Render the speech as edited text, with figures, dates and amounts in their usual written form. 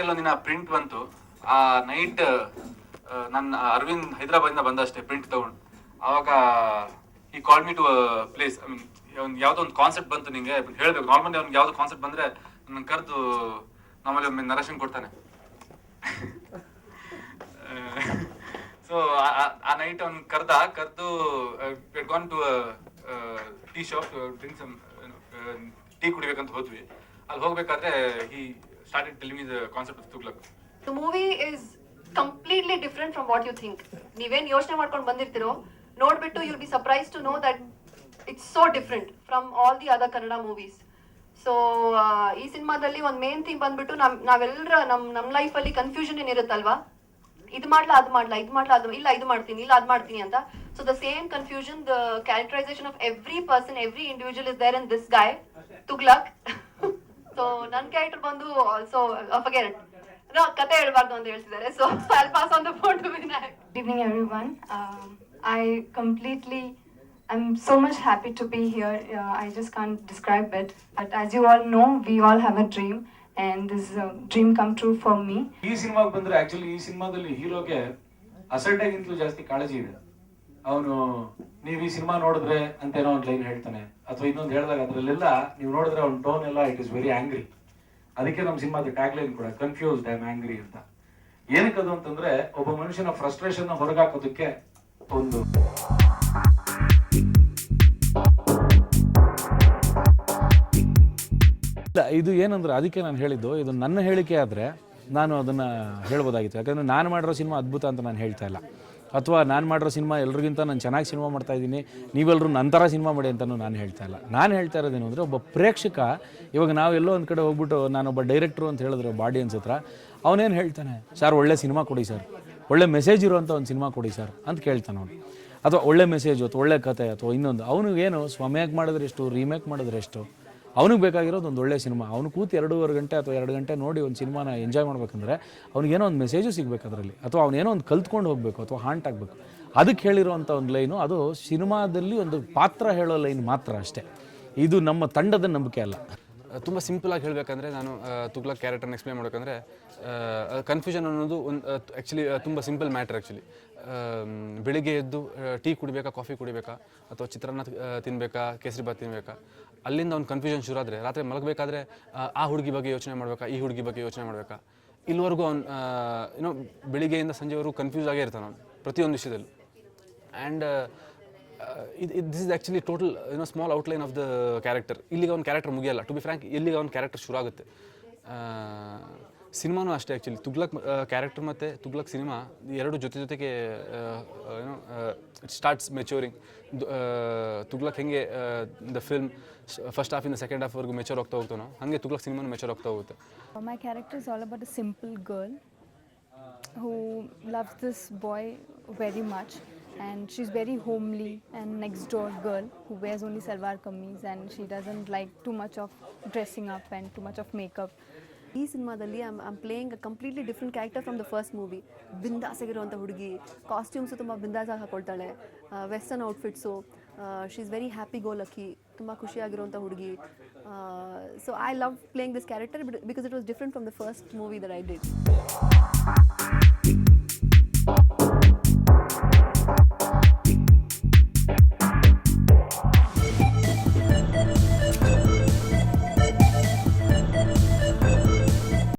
ಮನೇಲಿ ಒಂದಿನ ಪ್ರಿಂಟ್ ಬಂತು. ಆ ನೈಟ್ ನನ್ನ ಅರವಿಂದ್ ಹೈದರಾಬಾದಿಂದ ಬಂದ ಅಷ್ಟೇ ಪ್ರಿಂಟ್ ತಗೊಂಡು. ಆವಾಗ ಈ call me to place. I mean ಒಂದು ಯಾವುದೋ ಒಂದು ಕಾನ್ಸೆಪ್ಟ್ ಬಂತು, ನಿಂಗೆ ಹೇಳ್ಬೇಕು. ನಾರ್ಮಲಿ ಅವ್ನಿಗೆ ಯಾವುದೋ ಕಾನ್ಸೆಪ್ಟ್ ಬಂದರೆ ನನ್ನ ಕರೆದು ನಮ್ಮಲ್ಲಿ ಒಮ್ಮೆ ನರೇಶನ್ ಕೊಡ್ತಾನೆ. ಸೊ ಆ ನೈಟ್ ಅವ್ನು ಕರೆದು gone to tea shop drink some tea ಕುಡಿಬೇಕಂತ ಹೋದ್ವಿ. ಅಲ್ಲಿ ಹೋಗ್ಬೇಕಾದ್ರೆ he started telling me the concept of Tughlaq. The movie is completely different from what you think. ನೀವೇನ್ ಯೋಚನೆ ಮಾಡ್ಕೊಂಡು ಬಂದಿರ್ತೀರೋ ನೋಡ್ಬಿಟ್ಟು you'll be surprised to know that it's so different from all the other Kannada movies. So ಈ ಸಿನಿಮಾದಲ್ಲಿ ಒಂದು main theme ಬಂದ್ಬಿಟ್ಟು ನಾವೆಲ್ಲರ ನಮ್ಮ ಲೈಫಲ್ಲಿ ಕನ್ಫ್ಯೂಷನ್ ಏನಿರುತ್ತಲ್ವಾ, ಇದು ಮಾಡ್ಲಾ ಅದು ಮಾಡ್ಲಾ, ಇಲ್ಲ ಇದು ಮಾಡ್ತೀನಿ, ಇಲ್ಲ ಅದು ಮಾಡ್ತೀನಿ ಅಂತ. So the same confusion, the characterization of every person, every individual is there in this guy Tughlaq. So ನನ್ನ ಕ್ಯಾರೆಕ್ಟರ್ ಬಂದು ಆಲ್ಸೋ ಫರ್ಗೆಟ್ ಕತೆ ಹೇಳ್ಬಾರ್ದು ಅಂತ ಹೇಳ್ತಿದ್ದಾರೆ. So I pass on the phone to Vinayak. Good evening, everyone. I'm so much happy to be here. I just can't describe it. But as you all know, we all have a dream, and this dream come true for me. ಈ ಸಿನಿಮಾಗೆ ಬಂದ್ರೆ actually ಈ ಸಿನಿಮಾದಲ್ಲಿ ಹೀರೋಗೆ ಅಸಡ್ಡೆಗಿಂತಲೂ ಜಾಸ್ತಿ ಕಾಳಜಿ ಇದೆ. ಅವನು ನೀವು ಈ ಸಿನಿಮಾ ನೋಡಿದ್ರೆ ಅಂತ ಏನೋ ಒಂದು ಲೈನ್ ಹೇಳ್ತಾನೆ, ಅಥವಾ ಇನ್ನೊಂದು ಹೇಳಿದಾಗ ಅದರಲ್ಲೆಲ್ಲ ನೀವು ನೋಡಿದ್ರೆ ಅವ್ನ ಟೋನ್ ಎಲ್ಲ ಇಟ್ ಇಸ್ ವೆರಿ ಆಂಗ್ರಿ. ಅದಕ್ಕೆ ನಮ್ಮ ಸಿನಿಮಾದ ಟ್ಯಾಗ್ ಲೈನ್ ಕೂಡ ಕನ್ಫ್ಯೂಸ್ಡ್ ಐ ಆಮ್ ಆಂಗ್ರಿ ಅಂತ. ಏನಕ್ಕದು ಅಂತಂದ್ರೆ ಒಬ್ಬ ಮನುಷ್ಯನ ಫ್ರಸ್ಟ್ರೇಷನ್ ಹೊರಗಾಕೋದಕ್ಕೆ ಒಂದು ಇಲ್ಲ, ಇದು ಏನಂದ್ರೆ ಅದಕ್ಕೆ ನಾನು ಹೇಳಿದ್ದು, ಇದು ನನ್ನ ಹೇಳಿಕೆ ಆದರೆ ನಾನು ಅದನ್ನು ಹೇಳ್ಬೋದಾಗಿತ್ತು. ಯಾಕಂದರೆ ನಾನು ಮಾಡಿರೋ ಸಿನಿಮಾ ಅದ್ಭುತ ಅಂತ ನಾನು ಹೇಳ್ತಾ ಇಲ್ಲ, ಅಥವಾ ನಾನು ಮಾಡಿರೋ ಸಿನಿಮಾ ಎಲ್ರಿಗಿಂತ ನಾನು ಚೆನ್ನಾಗಿ ಸಿನಿಮಾ ಮಾಡ್ತಾಯಿದ್ದೀನಿ, ನೀವೆಲ್ಲರೂ ನಂತರ ಸಿನಿಮಾ ಮಾಡಿ ಅಂತಲೂ ನಾನು ಹೇಳ್ತಾ ಇಲ್ಲ. ನಾನು ಹೇಳ್ತಾ ಇರೋದೇನು ಅಂದರೆ, ಒಬ್ಬ ಪ್ರೇಕ್ಷಕ ಇವಾಗ ನಾವೆಲ್ಲೋ ಒಂದು ಕಡೆ ಹೋಗ್ಬಿಟ್ಟು ನಾನೊಬ್ಬ ಡೈರೆಕ್ಟ್ರು ಅಂತ ಹೇಳಿದ್ರೆ ಒಬ್ಬ ಆಡಿಯನ್ಸ್ ಹತ್ರ ಅವನೇನು ಹೇಳ್ತಾನೆ, ಸರ್ ಒಳ್ಳೆ ಸಿನಿಮಾ ಕೊಡಿ ಸರ್, ಒಳ್ಳೆ ಮೆಸೇಜ್ ಇರುವಂಥ ಒಂದು ಸಿನಿಮಾ ಕೊಡಿ ಸರ್ ಅಂತ ಕೇಳ್ತಾನೆ ಅವನು. ಅಥವಾ ಒಳ್ಳೆ ಮೆಸೇಜು ಅಥವಾ ಒಳ್ಳೆ ಕತೆ ಅಥವಾ ಇನ್ನೊಂದು. ಅವನಿಗೇನು ಸ್ವಮೇಕ್ ಮಾಡಿದ್ರೆ ಎಷ್ಟು, ರೀಮೇಕ್ ಮಾಡಿದ್ರೆ ಎಷ್ಟು, ಅವನಿಗೆ ಬೇಕಾಗಿರೋದು ಒಂದು ಒಳ್ಳೆ ಸಿನಿಮಾ. ಅವನು ಕೂತು 2.5 ಗಂಟೆ ಅಥವಾ 2 ಗಂಟೆ ನೋಡಿ ಒಂದು ಸಿನಿಮಾನ ಎಂಜಾಯ್ ಮಾಡ್ಬೇಕಂದ್ರೆ ಅವ್ನಿಗೇನೋ ಒಂದು ಮೆಸೇಜು ಸಿಗಬೇಕು ಅದರಲ್ಲಿ, ಅಥವಾ ಅವನೇನೋ ಒಂದು ಕಲ್ತ್ಕೊಂಡು ಹೋಗಬೇಕು ಅಥವಾ ಹಾಂಟ್ ಆಗಬೇಕು. ಅದಕ್ಕೆ ಹೇಳಿರೋವಂಥ ಒಂದು ಲೈನು, ಅದು ಸಿನಿಮಾದಲ್ಲಿ ಒಂದು ಪಾತ್ರ ಹೇಳೋ ಲೈನ್ ಮಾತ್ರ ಅಷ್ಟೇ. ಇದು ನಮ್ಮ ತಂಡದ ನಂಬಿಕೆ ಅಲ್ಲ. ತುಂಬ ಸಿಂಪಲಾಗಿ ಹೇಳಬೇಕಂದ್ರೆ, ನಾನು ತುಗ್ಲಕ್ ಕ್ಯಾರೆಕ್ಟರ್ನ ಎಕ್ಸ್ಪ್ಲೇನ್ ಮಾಡಬೇಕಂದ್ರೆ, ಕನ್ಫ್ಯೂಷನ್ ಅನ್ನೋದು ಒಂದು ಆ್ಯಕ್ಚುಲಿ ತುಂಬ ಸಿಂಪಲ್ ಮ್ಯಾಟ್ರ್. ಆ್ಯಕ್ಚುಲಿ ಬೆಳಿಗ್ಗೆ ಎದ್ದು ಟೀ ಕುಡಿಬೇಕಾ, ಕಾಫಿ ಕುಡಿಬೇಕಾ, ಅಥವಾ ಚಿತ್ರಾನ್ನ ತಿನ್ನಬೇಕಾ, ಕೇಸರಿ ಬಾತ್ ತಿನ್ನಬೇಕಾ, ಅಲ್ಲಿಂದ ಒಂದು ಕನ್ಫ್ಯೂಷನ್ ಶುರು ಆದರೆ ರಾತ್ರಿ ಮಲಗಬೇಕಾದ್ರೆ ಆ ಹುಡುಗಿ ಬಗ್ಗೆ ಯೋಚನೆ ಮಾಡಬೇಕಾ, ಈ ಹುಡುಗಿ ಬಗ್ಗೆ ಯೋಚನೆ ಮಾಡಬೇಕಾ, ಇಲ್ಲಿವರೆಗೂ ಅವ್ನು ಏನೋ ಬೆಳಿಗ್ಗೆಯಿಂದ ಸಂಜೆವರೆಗೂ ಕನ್ಫ್ಯೂಸ್ ಆಗೇ ಇರ್ತಾನೆ ಅವನು ಪ್ರತಿಯೊಂದು ವಿಷಯದಲ್ಲಿ. And this is actually total small outline of the character. ಇಲ್ಲಿಗೆ ಅವ್ನ ಕ್ಯಾರೆಕ್ಟರ್ ಮುಗಿಯಲ್ಲ. ಟು ಬಿ ಫ್ರ್ಯಾಂಕ್, ಇಲ್ಲಿಗೆ ಅವ್ನ ಕ್ಯಾರೆಕ್ಟರ್ ಶುರು ಆಗುತ್ತೆ. ಸಿನಿಮಾನೂ ಅಷ್ಟೇ. ಆ್ಯಕ್ಚುಲಿ ತುಗ್ಲಕ್ ಕ್ಯಾರೆಕ್ಟರ್ ಮತ್ತು ತುಗ್ಲಕ್ ಸಿನಿಮಾ ಎರಡು ಜೊತೆಗೆ ಇಟ್ ಸ್ಟಾರ್ಟ್ಸ್ ಮೆಚೂರಿಂಗ್. ತುಗ್ಲಕ್ ಹೆಂಗೆ ದ ಫಿಲ್ಮ್ ಫಸ್ಟ್ ಹಾಫಿಂದ ಸೆಕೆಂಡ್ ಹಾಫ್ವರೆಗೂ ಮೆಚೂರ್ ಹೋಗ್ತಾ ಹೋಗ್ತಾನೋ, ಹಾಗೆ ತುಗ್ಲಕ್ ಸಿನಿಮಾನು ಮೆಚೂರ್ ಹೋಗ್ತಾ ಹೋಗುತ್ತೆ. My character is all about a simple girl who loves this boy very much, and she's very homely and next door girl who wears only salwar kameez, and she doesn't like too much of dressing up and too much of makeup. ಈ ಸಿನಿಮಾದಲ್ಲಿ I'm playing a completely different character from the first movie. ಬಿಂದಾಸ್ ಆಗಿರುವಂಥ ಹುಡುಗಿ, costumes ತುಂಬ ಬಿಂದಾಸಾಗಿ ಹಾಕೊಳ್ತಾಳೆ, western outfits, she is very happy go lucky, ತುಂಬ ಖುಷಿಯಾಗಿರುವಂಥ ಹುಡುಗಿ. So I love playing this character because it was different from the first movie that I did.